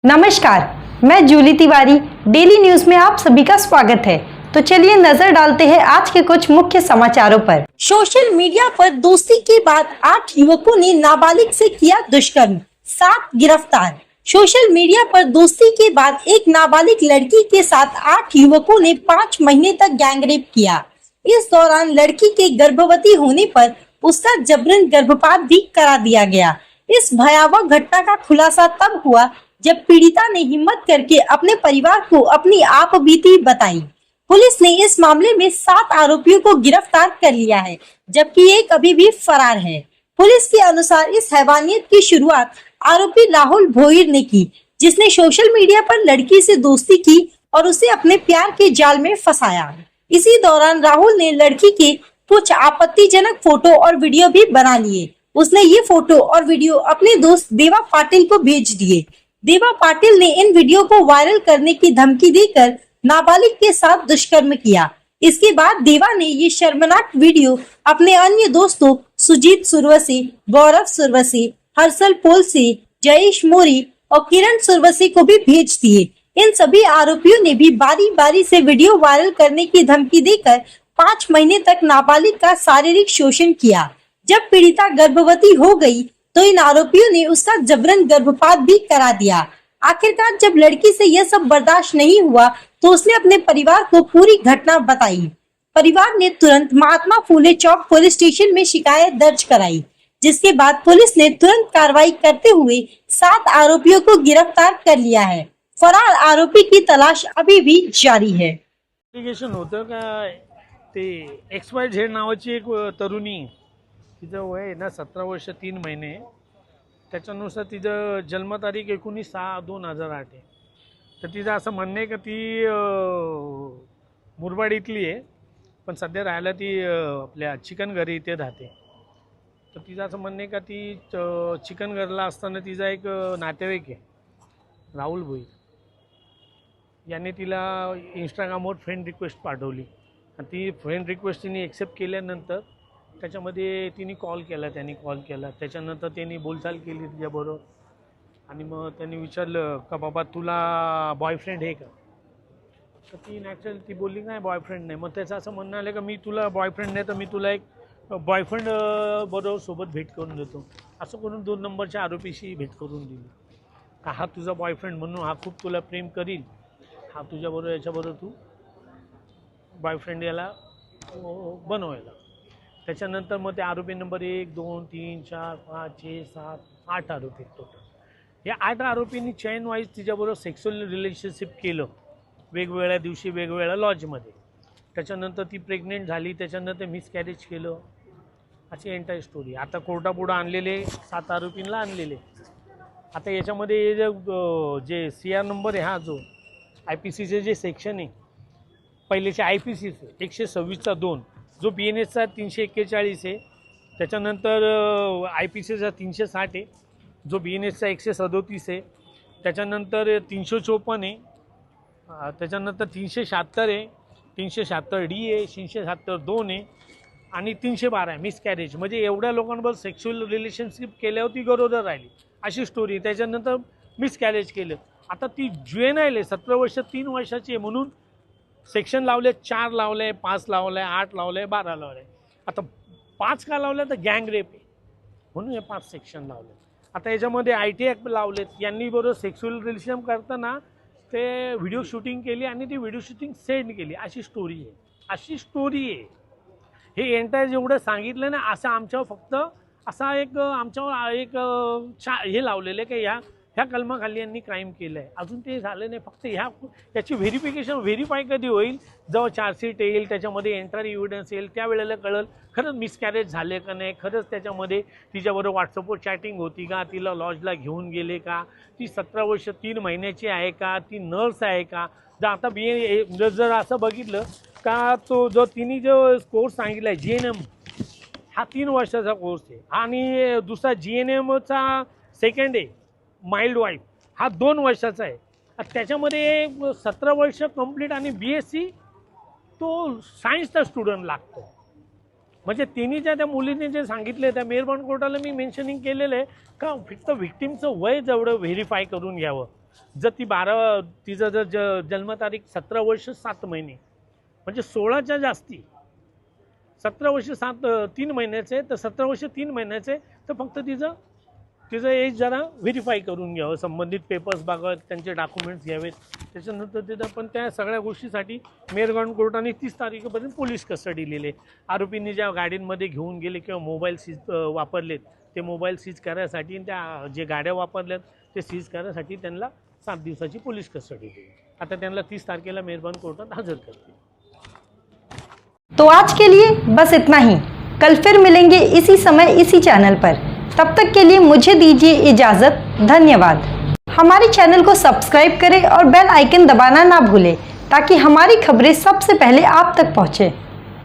नमस्कार, मैं Jully Tiwari. Daily news में आप सभी का स्वागत है। तो चलिए नजर डालते हैं आज के कुछ मुख्य समाचारों पर। सोशल मीडिया पर दोस्ती के बाद 8 युवकों ने नाबालिग से किया दुष्कर्म, 7 गिरफ्तार। सोशल मीडिया पर दोस्ती के बाद एक नाबालिग लड़की के साथ 8 युवकों ने 5 महीने तक गैंगरेप किया। इस दौरान लड़की के गर्भवती होने पर उसका जबरन गर्भपात भी करा दिया गया। इस भयावह घटना का खुलासा तब हुआ जब पीड़िता ने हिम्मत करके अपने परिवार को अपनी आप बीती बताई। पुलिस ने इस मामले में 7 आरोपियों को गिरफ्तार कर लिया है, जबकि एक अभी भी फरार है। पुलिस के अनुसार इस हैवानियत की शुरुआत आरोपी राहुल भोईर ने की, जिसने सोशल मीडिया पर लड़की से दोस्ती की और उसे अपने प्यार के जाल में फंसाया। इसी दौरान राहुल ने लड़की के कुछ आपत्तिजनक फोटो और वीडियो भी बना लिए। उसने ये फोटो और वीडियो अपने दोस्त देवा पाटिल को भेज दिए। देवा पाटिल ने इन वीडियो को वायरल करने की धमकी देकर नाबालिग के साथ दुष्कर्म किया। इसके बाद देवा ने ये शर्मनाक वीडियो अपने अन्य दोस्तों सुजीत सुरवसी, गौरव सुरवसी, हर्षल पोलसी, जयेश मोरी और किरण सुरवसी को भी भेज दिए। इन सभी आरोपियों ने भी बारी बारी से वीडियो वायरल करने की धमकी देकर 5 महीने तक नाबालिग का शारीरिक शोषण किया। जब पीड़िता गर्भवती हो गई तो इन आरोपियों ने उसका जबरन गर्भपात भी करा दिया। आखिरकार जब लड़की से यह सब बर्दाश्त नहीं हुआ तो उसने अपने परिवार को पूरी घटना बताई। परिवार ने तुरंत महात्मा फूले चौक पुलिस स्टेशन में शिकायत दर्ज कराई, जिसके बाद पुलिस ने तुरंत कार्रवाई करते हुए 7 आरोपियों को गिरफ्तार कर लिया है। फरार आरोपी की तलाश अभी भी जारी है। होतं का ते XYZ नावाची एक तरुणी, तिचं वय आहे ना 17 वर्ष 3 महिने, त्याच्यानुसार तिचं जन्मतारीख 19/6/2008 आहे। तर तिचं असं म्हणणं आहे का ती मुरबाड इथली आहे, पण सध्या राहायला ती आपल्या चिकनघर इथे राहते। तर तिचं असं म्हणणं आहे का ती चिकनघरला असताना तिचा एक नातेवाईक आहे राहुल भोईर, यांनी तिला इंस्टाग्रामवर फ्रेंड रिक्वेस्ट पाठवली आणि ती फ्रेंड रिक्वेस्ट तिने एक्सेप्ट केल्यानंतर त्याच्यामध्ये तिने त्यांनी कॉल केला। त्याच्यानंतर त्यांनी बोलचाल केली तिच्याबरोबर आणि मग त्यांनी विचारलं का बाबा तुला बॉयफ्रेंड आहे का? तर ती नॅचरल ती बोलली नाही बॉयफ्रेंड नाही। मग त्याचं असं म्हणणं आलं का मी तुला बॉयफ्रेंड नाही तर मी तुला एक बॉयफ्रेंड बरोबर सोबत भेट करून देतो। असं करून 2 नंबरच्या आरोपीशी भेट करून दिली का हा तुझा बॉयफ्रेंड म्हणून हा खूप तुला प्रेम करील, हा तुझ्याबरोबर याच्याबरोबर तू बॉयफ्रेंड याला बनवायला। त्याच्यानंतर मग ते आरोपी नंबर 1, 2, 3, 4, 5, 6, 7, 8 आरोपी टोटल। या 8 आरोपींनी चेन वाईज तिच्याबरोबर सेक्शुअल रिलेशनशिप केलं वेगवेगळ्या दिवशी वेगवेगळ्या लॉजमध्ये। त्याच्यानंतर ती प्रेग्नेंट झाली, त्याच्यानंतर मिसकॅरेज केलं, अशी एंटायर स्टोरी। आता कोर्टापुढं आणलेले 7 आरोपींना आणलेले। आता याच्यामध्ये जे CR नंबर आहे, हा जो IPCचे जे सेक्शन आहे पहिलेचे IPCचे 126/2, जो BNSचा 341 आहे, त्याच्यानंतर IPCचा 360 आहे, जो BNSचा 137 आहे, त्याच्यानंतर 354 आहे, त्याच्यानंतर 376 आहे, 376D आहे, 376(2) आहे आणि 312 आहे मिसकॅरेज। म्हणजे एवढ्या लोकांबरोबर सेक्शुअल रिलेशनशिप केल्यावर ती गरोदर राहिली, अशी स्टोरी। त्याच्यानंतर मिसकॅरेज केलं। आता ती ज्युएनाईल आहे, 17 वर्ष 3 वर्षाची आहे, म्हणून सेक्शन लावले, 4 लावले, 5 लावले, 8 लावले, 12 लावले। आता 5 का लावले तर गँग रेप आहे म्हणून हे 5 सेक्शन लावले। आता याच्यामध्ये IT ॲक्ट लावलेत। यांनी बरोबर सेक्शुअल रिलेशन करताना ते व्हिडिओ शूटिंग केली आणि ती व्हिडिओ शूटिंग सेंड केली, अशी स्टोरी आहे, अशी स्टोरी आहे। हे एंटायर जेवढं सांगितलं ना, असं आमच्यावर फक्त असा एक आमच्यावर एक हे लावलेलं आहे की ह्या कलमाखाली यांनी क्राईम केलं आहे। अजून ते झालं नाही। फक्त याची व्हेरीफाय कधी होईल? जेव्हा चार्जशीट येईल, त्याच्यामध्ये एंटायर एव्हिडन्स येईल, त्यावेळेला कळेल खरंच मिसकॅरेज झाले का नाही, खरंच त्याच्यामध्ये तिच्याबरोबर व्हॉट्सअपवर चॅटिंग होती का, तिला लॉजला घेऊन गेले का, ती 17 वर्ष 3 महिन्याची आहे का, ती नर्स आहे का। जर आता जर असं बघितलं का तो जो तिने जो कोर्स सांगितला आहे GNM, हा 3 वर्षाचा कोर्स आहे आणि दुसरा GNMचा सेकंड आहे माइल्ड वाईफ, हा 2 वर्षाचा आहे। त्याच्यामध्ये 17 वर्ष कंप्लीट आणि BSc तो सायन्सचा स्टुडंट लागतो। म्हणजे तिने त्या मुलीने जे सांगितले त्या मेहरबान कोर्टाला मी मेन्शनिंग केलेलं आहे का फक्त व्हिक्टिमचं वय जेवढं व्हेरीफाय करून घ्यावं। जर तिचं जर जन्मतारीख 17 वर्ष 7 महिने म्हणजे 16च्या जास्ती 17 वर्ष 3 महिन्याचे तर 17 वर्ष 3 महिन्याचे तर फक्त तिचं एज जरा व्हेरीफाय करून घ्यावं, संबंधित पेपर्स बघावेत, त्यांचे डॉक्युमेंट्स घ्यावेत. त्याच्यानंतर तिथं पण त्या सगळ्या गोष्टीसाठी मेहरगॉन कोर्टाने 30 तारखेपर्यंत पोलीस कस्टडी लिहिले. आरोपींनी ज्या गाडींमध्ये घेऊन गेले किंवा मोबाईल सीज वापरलेत ते मोबाईल सीज करायसाठी आणि त्या जे गाड्या वापरल्यात ते सीज करायसाठी त्यांना 7 दिवसाची पोलीस कस्टडी दिली. आता त्यांना 30 तारखेला मेहरबान कोर्टात हजर करतील. तो आज के लिए बस इतना ही। कल फिर मिलेंगे इसी समय इसी चैनल पर। तब तक के लिए मुझे दीजिए इजाज़त। धन्यवाद। हमारे चैनल को सब्सक्राइब करें और बेल आइकन दबाना ना भूलें ताकि हमारी खबरें सबसे पहले आप तक पहुँचे।